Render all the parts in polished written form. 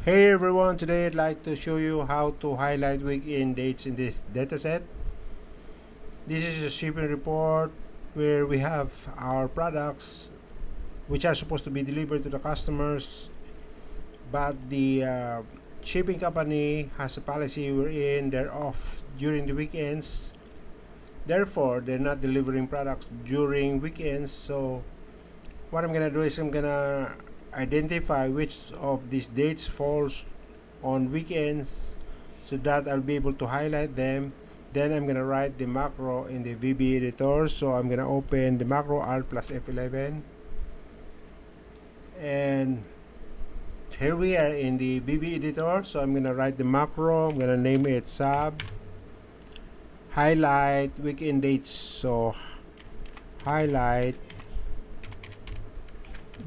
Hey everyone, today I'd like to show you how to highlight weekend dates in this dataset. This is a shipping report where we have our products which are supposed to be delivered to the customers, but the shipping company has a policy wherein they're off during the weekends. Therefore, they're not delivering products during weekends. So what I'm gonna do is I'm gonna identify which of these dates falls on weekends so that I'll be able to highlight them. Then I'm gonna write the macro in the VB editor. So I'm gonna open the macro Alt plus F11, and here we are in the VB editor. So I'm gonna write the macro. I'm gonna name it sub highlight weekend dates. So highlight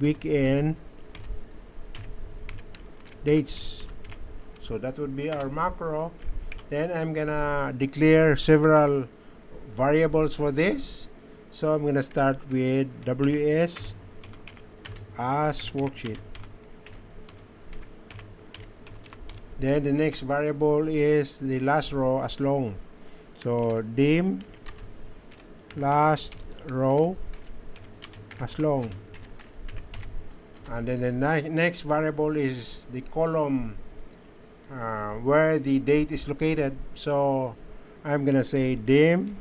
weekend dates. So that would be our macro. Then I'm gonna declare several variables for this. So I'm gonna start with WS as worksheet. Then the next variable is the last row as long. So dim last row as long. And then the next variable is the column where the date is located. So I'm gonna say dim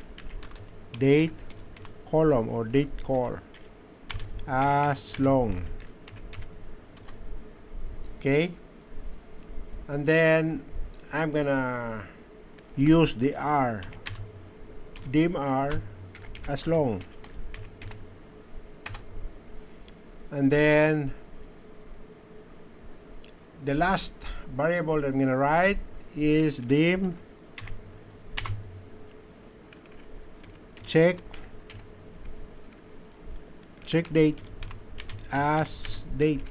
date column or date call as long. Okay, and then I'm gonna use the R, dim R as long. And then the last variable that I'm gonna write is dim check date as date.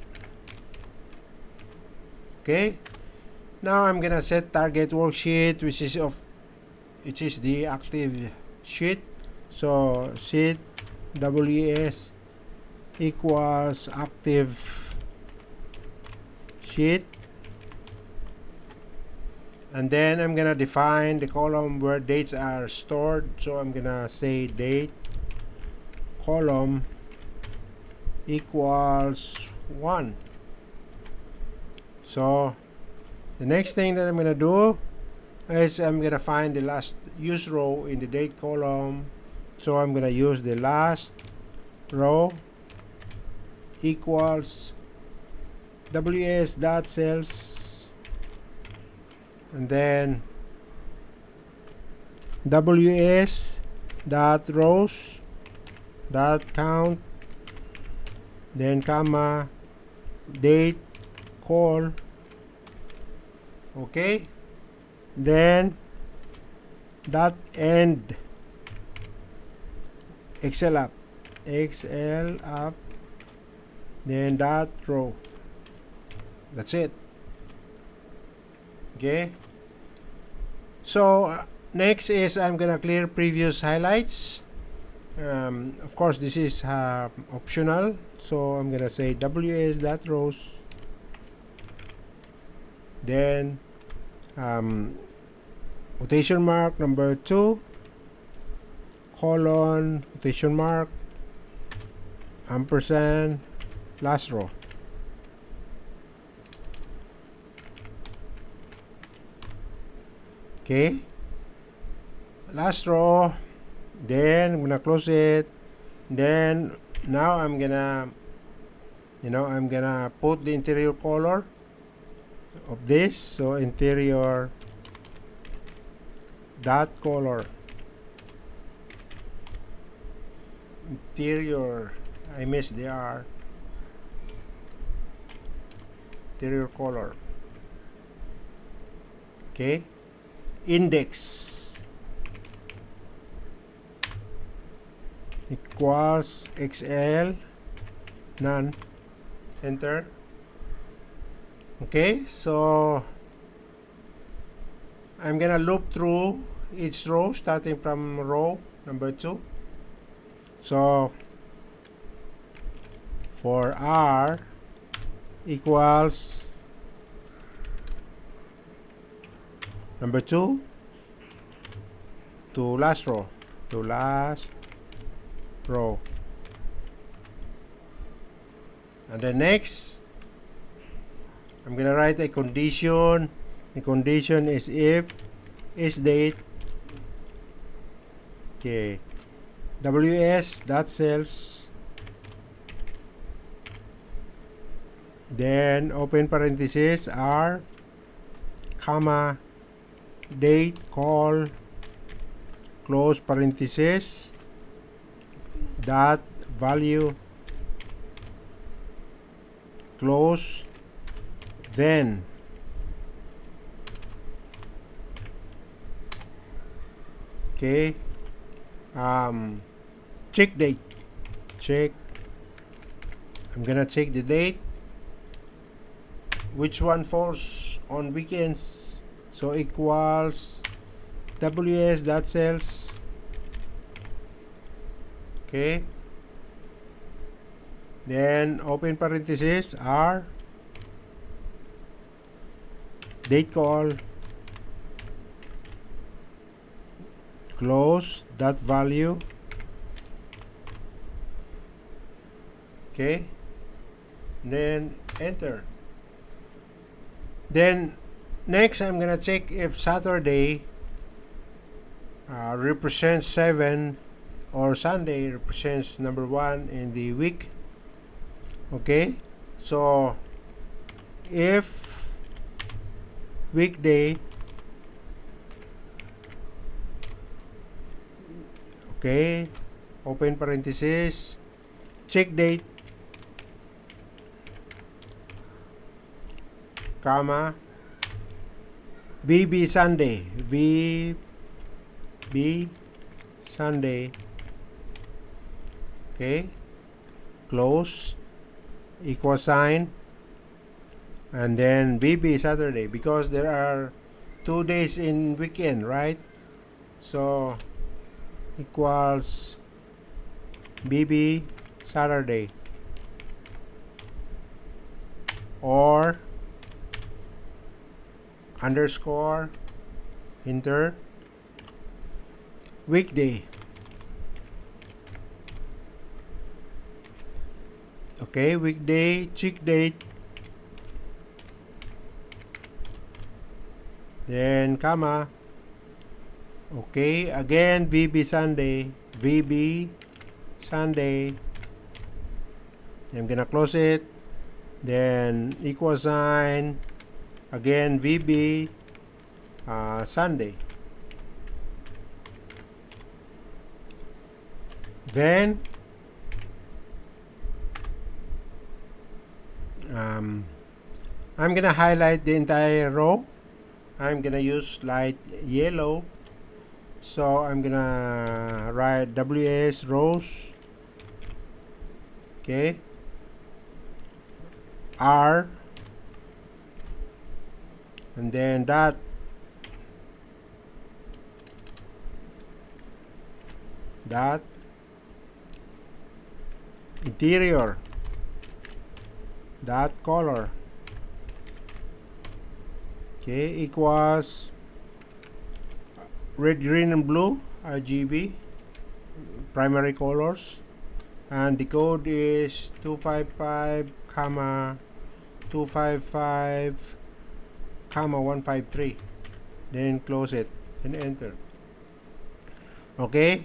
Okay, now I'm gonna set target worksheet, which is the active sheet. So set WS equals active sheet, and then I'm gonna define the column where dates are stored. So I'm gonna say date column equals 1. So the next thing that I'm gonna do is I'm gonna find the last use row in the date column. So I'm gonna use the last row equals WS dot cells, and then WS dot rows dot count, then comma date call. Okay, then dot end XL up, then dot row. That's it. Okay, so next is I'm gonna clear previous highlights. Of course, this is optional, so I'm gonna say WS dot rows, then quotation mark number 2 colon quotation mark ampersand last row. Okay, last row, then I'm gonna close it. Then now I'm gonna put the interior color of this. So interior dot color, interior, I missed the R, interior color. Okay, index equals XL none, enter. Okay, so I'm gonna loop through each row starting from row number 2. So for R equals Number 2, to last row. To last row. And then next, I'm gonna write a condition. The condition is if is date. Okay. WS dot cells. Then open parenthesis R, comma, date call, close parenthesis, dot value, close, then okay, check date. Check. I'm gonna check the date. Which one falls on weekends? So equals ws dot cells. Okay. Then open parenthesis R, date call, close that value. Okay. Then enter. Then next I'm gonna check if Saturday represents 7 or Sunday represents number 1 in the week. Okay, so if weekday, okay, open parenthesis, check date, comma, VB Sunday, VB Sunday, okay, close, equal sign, and then VB Saturday, because there are 2 days in weekend, right? So equals VB Saturday, or underscore enter weekday. Okay, weekday, check date, then comma, okay, again VB Sunday, VB Sunday, I'm gonna close it, then equal sign, again VB Sunday, then I'm gonna highlight the entire row. I'm gonna use light yellow, so I'm gonna write WS rows, okay, R, and then dot interior dot color, okay, equals red, green, and blue RGB primary colors, and the code is 255 comma 255 comma 153. Then close it and enter. Okay,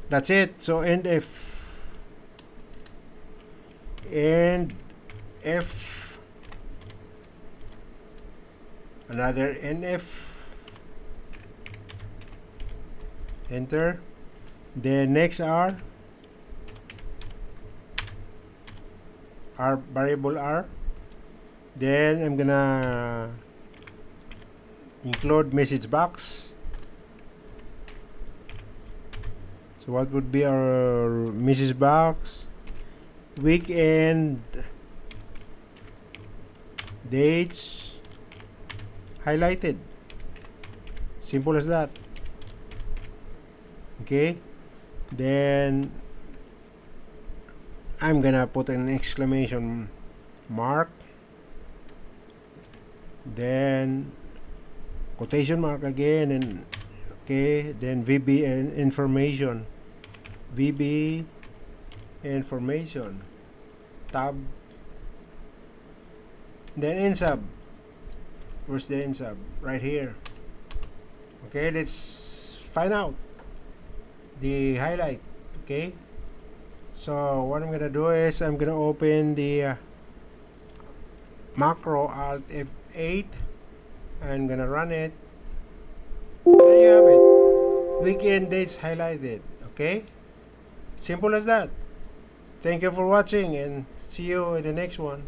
that's it. So end F, another NF, enter. Then next R variable R. Then I'm gonna include message box. So what would be our message box? Weekend dates highlighted. Simple as that. Okay, then I'm gonna put an exclamation mark, then quotation mark again, and okay, then VB and information, VB information, tab, then insub. Where's the insub? Right here. Okay, let's find out the highlight. Okay, so what I'm gonna do is I'm gonna open the macro Alt F8. I'm gonna run it. There you have it. Weekend dates highlighted. Okay, simple as that. Thank you for watching and see you in the next one.